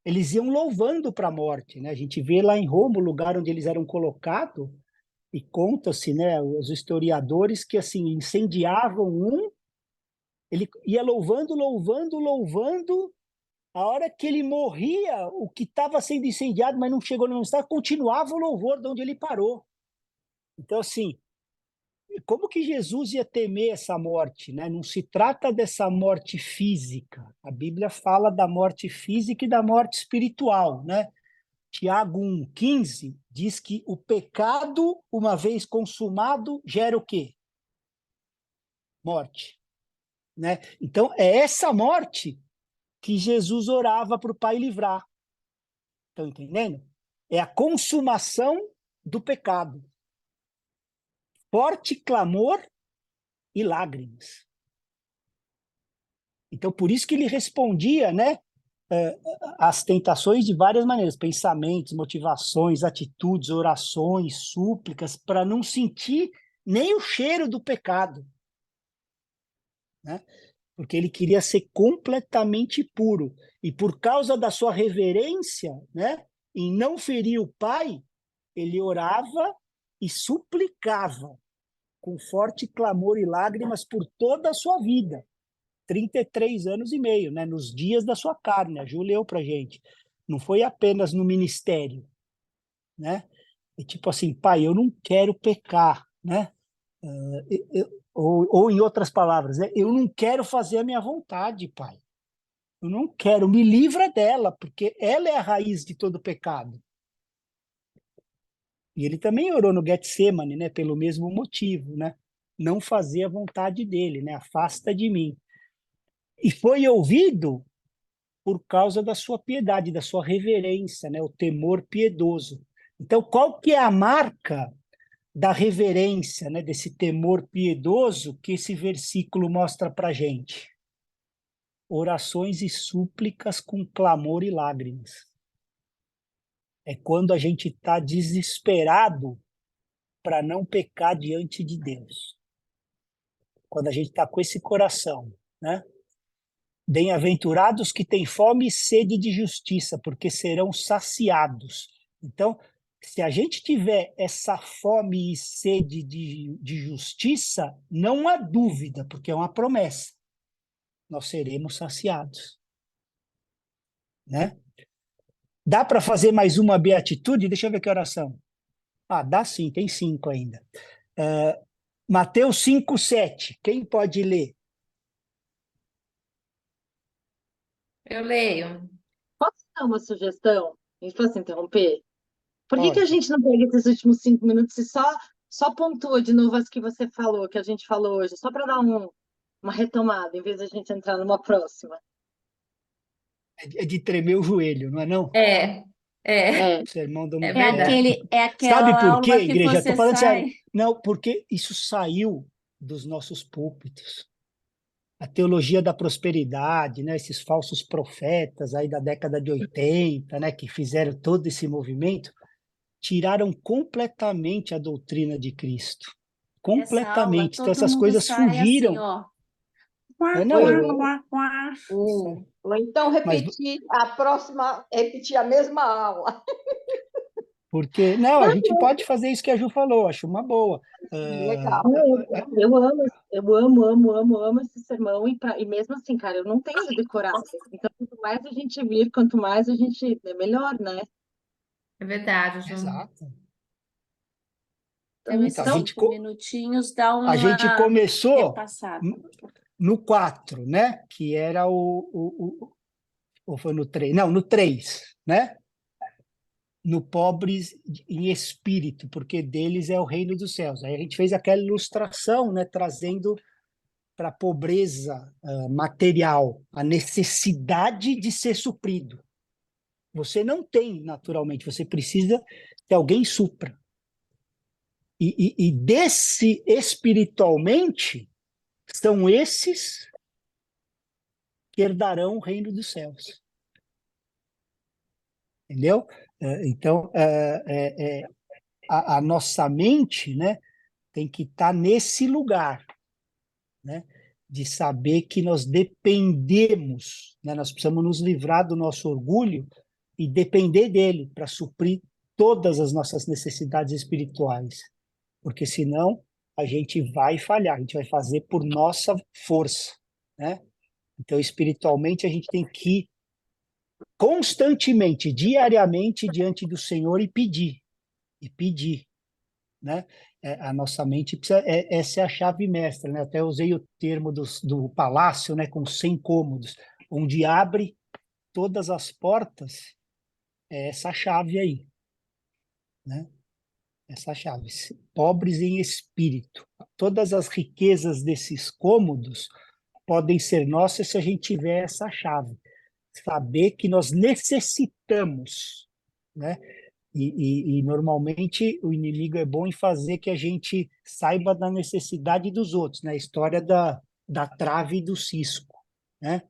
eles iam louvando para a morte, né? A gente vê lá em Roma, o lugar onde eles eram colocados, e conta-se, né, os historiadores, que assim, incendiavam um, ele ia louvando, louvando, louvando, a hora que ele morria, o que estava sendo incendiado, mas não chegou no estado, continuava o louvor de onde ele parou. Então, assim, como que Jesus ia temer essa morte, né? Não se trata dessa morte física. A Bíblia fala da morte física e da morte espiritual, né? Tiago 1,15 diz que o pecado, uma vez consumado, gera o quê? Morte, né? Então, é essa morte que Jesus orava para o Pai livrar. Estão entendendo? É a consumação do pecado. Forte clamor e lágrimas. Então, por isso que ele respondia, né, às tentações de várias maneiras, pensamentos, motivações, atitudes, orações, súplicas, para não sentir nem o cheiro do pecado, né? Porque ele queria ser completamente puro. E por causa da sua reverência, né, em não ferir o Pai, ele orava e suplicava com forte clamor e lágrimas por toda a sua vida. 33 anos e meio, né, nos dias da sua carne. A Ju leu para gente. Não foi apenas no ministério, né? E tipo assim, pai, eu não quero pecar, né? Ou em outras palavras, né? Eu não quero fazer a minha vontade, pai. Eu não quero, me livra dela, porque ela é a raiz de todo pecado. E ele também orou no Getsemane, né, pelo mesmo motivo, né? Não fazer a vontade dele, né? Afasta de mim. E foi ouvido por causa da sua piedade, da sua reverência, né? O temor piedoso. Então, qual que é a marca da reverência, né? Desse temor piedoso que esse versículo mostra para a gente? orações e súplicas com clamor e lágrimas. É quando a gente está desesperado para não pecar diante de Deus. Quando a gente está com esse coração, né? Bem-aventurados que têm fome e sede de justiça, porque serão saciados. Então, se a gente tiver essa fome e sede de justiça, não há dúvida, porque é uma promessa, nós seremos saciados. Né? Dá para fazer mais uma beatitude? Deixa eu ver que oração. Dá sim, tem 5 ainda. Mateus 5:7. Quem pode ler? Eu leio. Posso dar uma sugestão? A gente pode se interromper? Por que a Pode. gente não pega esses últimos 5 minutos e só pontua de novo as que você falou, que a gente falou hoje, só para dar uma retomada, em vez de a gente entrar numa próxima? É de tremer o joelho, não é não? É. É. O sermão do... É É verdade. aquela Sabe por aula quê, que igreja? você Estou falando sério. sai. Não, porque isso saiu dos nossos púlpitos. A teologia da prosperidade, né? Esses falsos profetas aí da década de 80, né? Que fizeram todo esse movimento, tiraram completamente a doutrina de Cristo. Essa aula, Completamente. Então todo essas mundo coisas sai assim, fugiram. ó. Quá, Não, quá, quá, quá. Ou então mas repetir a mesma aula. porque... Não, a gente pode fazer isso que a Ju falou, acho uma boa. Legal. Eu amo esse sermão e mesmo assim, cara, eu não tenho decorado. Então, quanto mais a gente vir, quanto mais a gente... É melhor, né? É verdade, Ju. Exato. Então, Então, esses 5 minutinhos dá a gente uma começou repassada. no 4, né? Que era ou foi no 3? Não, no 3, né? No pobres em espírito, porque deles é o reino dos céus. Aí a gente fez aquela ilustração, né? Trazendo para a pobreza material, a necessidade de ser suprido. Você não tem, naturalmente, você precisa que alguém supra. E desse espiritualmente, são esses que herdarão o reino dos céus. Entendeu? Então, a nossa mente, né, tem que estar nesse lugar, né, de saber que nós dependemos, né, nós precisamos nos livrar do nosso orgulho e depender dele para suprir todas as nossas necessidades espirituais, porque senão a gente vai falhar, a gente vai fazer por nossa força, né? Então, espiritualmente, a gente tem que ir constantemente, diariamente, diante do Senhor e pedir, né? A nossa mente precisa, essa é a chave mestra, né? Até usei o termo do palácio, né? Com 100 cômodos, onde abre todas as portas, é essa chave aí, né? Essa chave, pobres em espírito. Todas as riquezas desses cômodos podem ser nossas se a gente tiver essa chave. Saber que nós necessitamos, né? E normalmente o inimigo é bom em fazer que a gente saiba da necessidade dos outros, né? A história da trave e do cisco, né?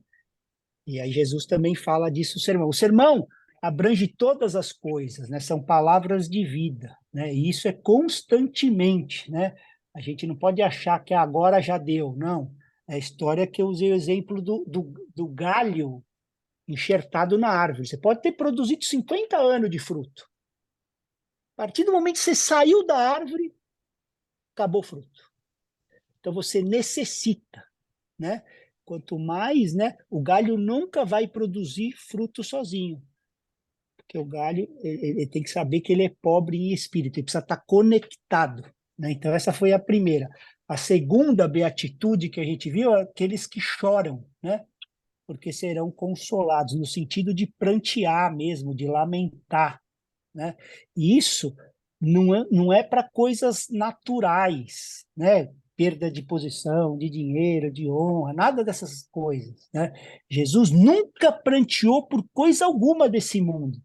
E aí Jesus também fala disso no sermão. O sermão abrange todas as coisas, né? São palavras de vida, né? E isso é constantemente, né? A gente não pode achar que agora já deu, não. É a história que eu usei o exemplo do galho enxertado na árvore. Você pode ter produzido 50 anos de fruto. A partir do momento que você saiu da árvore, acabou o fruto. Então você necessita, né? Quanto mais, né? O galho nunca vai produzir fruto sozinho, porque o galho ele tem que saber que ele é pobre em espírito, ele precisa estar conectado, né? Então essa foi a primeira. A segunda beatitude que a gente viu é aqueles que choram, né? Porque serão consolados, no sentido de prantear mesmo, de lamentar, né? E isso não é para coisas naturais, né? Perda de posição, de dinheiro, de honra, nada dessas coisas, né? Jesus nunca pranteou por coisa alguma desse mundo.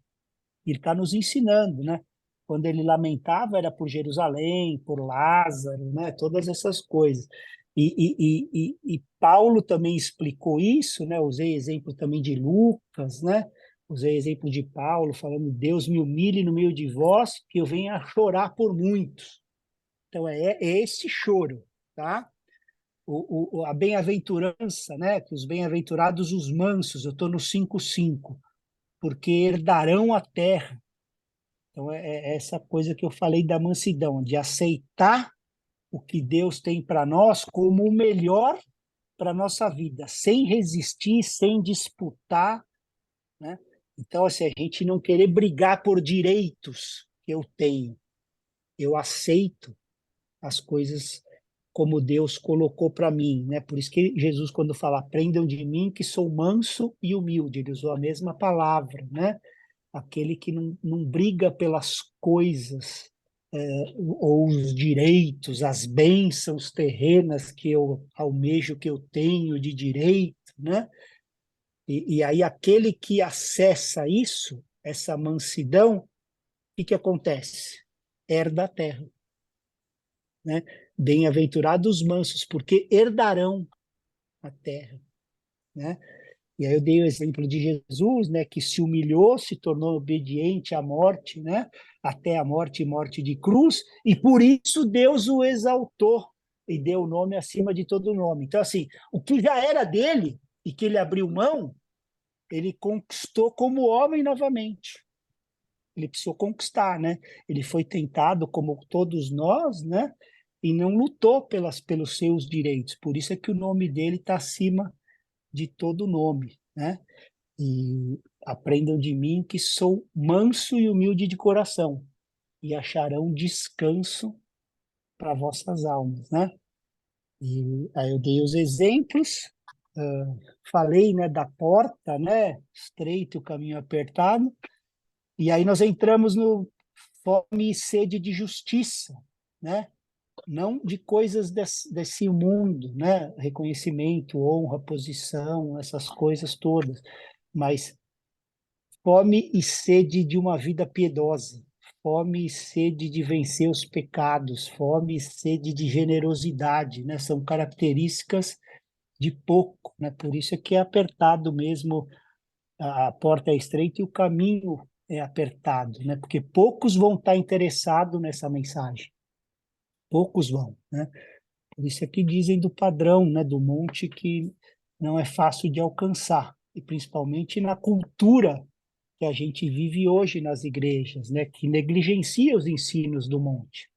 Ele está nos ensinando, né? Quando ele lamentava era por Jerusalém, por Lázaro, né? Todas essas coisas. E Paulo também explicou isso, né? Usei exemplo também de Lucas, né? Usei exemplo de Paulo, falando, Deus me humilhe no meio de vós, que eu venha a chorar por muitos. Então, é esse choro, tá? A bem-aventurança, né? Que os bem-aventurados, os mansos, eu estou no 5:5, porque herdarão a terra. Então, é essa coisa que eu falei da mansidão, de aceitar o que Deus tem para nós como o melhor para a nossa vida, sem resistir, sem disputar, né? Então, assim, a gente não querer brigar por direitos que eu tenho. Eu aceito as coisas como Deus colocou para mim, né? Por isso que Jesus, quando fala, aprendam de mim que sou manso e humilde, ele usou a mesma palavra, né? Aquele que não briga pelas coisas, ou os direitos, as bênçãos terrenas que eu almejo, que eu tenho de direito, né? E aí aquele que acessa isso, essa mansidão, o que acontece? Herda a terra, né? Bem-aventurados os mansos, porque herdarão a terra, né? E aí eu dei o exemplo de Jesus, né, que se humilhou, se tornou obediente à morte, né, até a morte e morte de cruz, e por isso Deus o exaltou e deu o nome acima de todo nome. Então, assim, o que já era dele e que ele abriu mão, ele conquistou como homem novamente. Ele precisou conquistar, né? Ele foi tentado como todos nós, né? E não lutou pelos seus direitos. Por isso é que o nome dele está acima de todo nome, né? E aprendam de mim que sou manso e humilde de coração, e acharão descanso para vossas almas, né? E aí eu dei os exemplos, falei, né, da porta, né, estreito, o caminho apertado, e aí nós entramos no fome e sede de justiça, né? Não de coisas desse mundo, né? Reconhecimento, honra, posição, essas coisas todas, mas fome e sede de uma vida piedosa, fome e sede de vencer os pecados, fome e sede de generosidade, né? São características de pouco, né? Por isso é que é apertado mesmo, a porta é estreita e o caminho é apertado, né? Porque poucos vão estar interessados nessa mensagem, poucos vão, né? Por isso é que dizem do padrão, né? Do monte que não é fácil de alcançar, e principalmente na cultura que a gente vive hoje nas igrejas, né, que negligencia os ensinos do monte,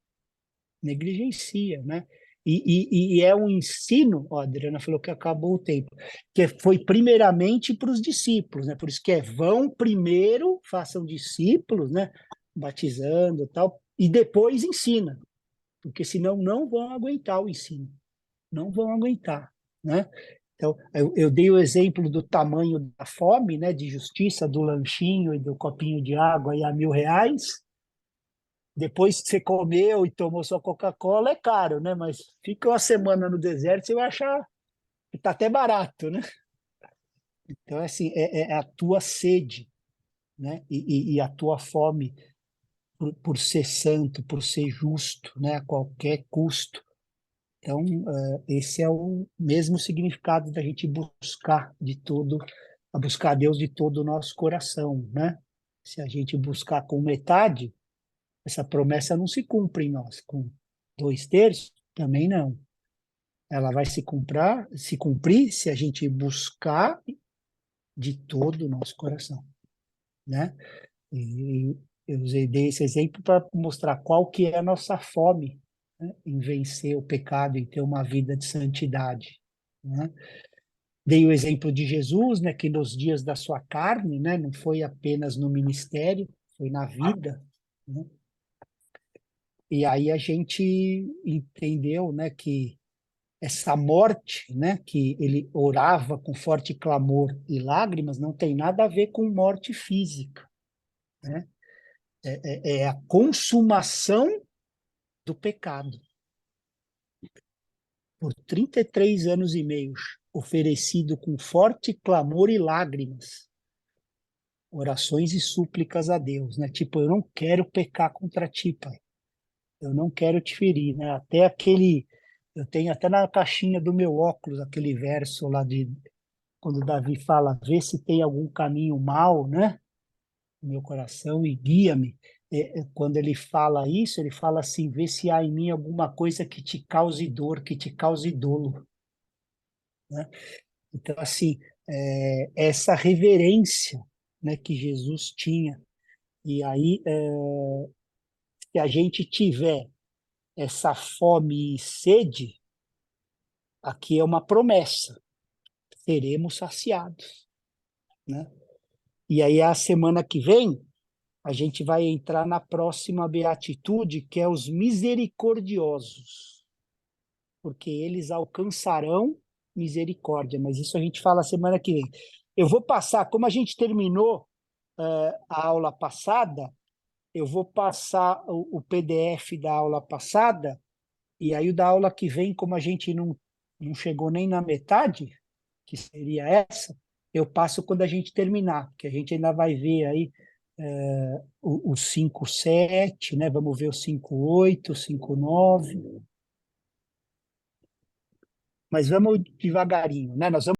negligencia, né? E é um ensino, ó, a Adriana falou que acabou o tempo, que foi primeiramente para os discípulos, né? Por isso que vão primeiro, façam discípulos, né? Batizando e tal, e depois ensina, porque senão não vão aguentar o ensino, não vão aguentar, né? Então, eu dei o exemplo do tamanho da fome, né, de justiça, do lanchinho e do copinho de água aí a R$ 1.000. Depois que você comeu e tomou sua Coca-Cola, é caro, né? Mas fica uma semana no deserto, você vai achar que está até barato, né? Então, assim, é a tua sede, né? E a tua fome por ser santo, por ser justo, né? A qualquer custo. Então, esse é o mesmo significado da gente buscar Deus de todo o nosso coração, né? Se a gente buscar com metade, essa promessa não se cumpre em nós. Com 2/3, também não. Ela vai se cumprir se a gente buscar de todo o nosso coração, né? E eu dei esse exemplo para mostrar qual que é a nossa fome, né, em vencer o pecado, em ter uma vida de santidade, né? Dei o exemplo de Jesus, né, que nos dias da sua carne, né, não foi apenas no ministério, foi na vida, né? E aí a gente entendeu, né, que essa morte, né, que ele orava com forte clamor e lágrimas, não tem nada a ver com morte física, né? É a consumação do pecado. Por 33 anos e meio, oferecido com forte clamor e lágrimas, orações e súplicas a Deus, né? Tipo, eu não quero pecar contra ti, Pai. Eu não quero te ferir, né? Até aquele Eu tenho até na caixinha do meu óculos aquele verso lá quando Davi fala, vê se tem algum caminho mau, né? No meu coração e guia-me. Quando ele fala isso, ele fala assim, vê se há em mim alguma coisa que te cause dor, que te cause dolo, né? Então, assim, essa reverência, né, que Jesus tinha. E aí, se a gente tiver essa fome e sede, aqui é uma promessa, seremos saciados, né? E aí, a semana que vem, a gente vai entrar na próxima beatitude, que é os misericordiosos, porque eles alcançarão misericórdia, mas isso a gente fala semana que vem. Eu vou passar, como a gente terminou a aula passada, eu vou passar o PDF da aula passada, e aí o da aula que vem, como a gente não chegou nem na metade, que seria essa, eu passo quando a gente terminar, porque a gente ainda vai ver aí o 5.7, né? Vamos ver o 5.8, 5.9. Mas vamos devagarinho, né? Nós vamos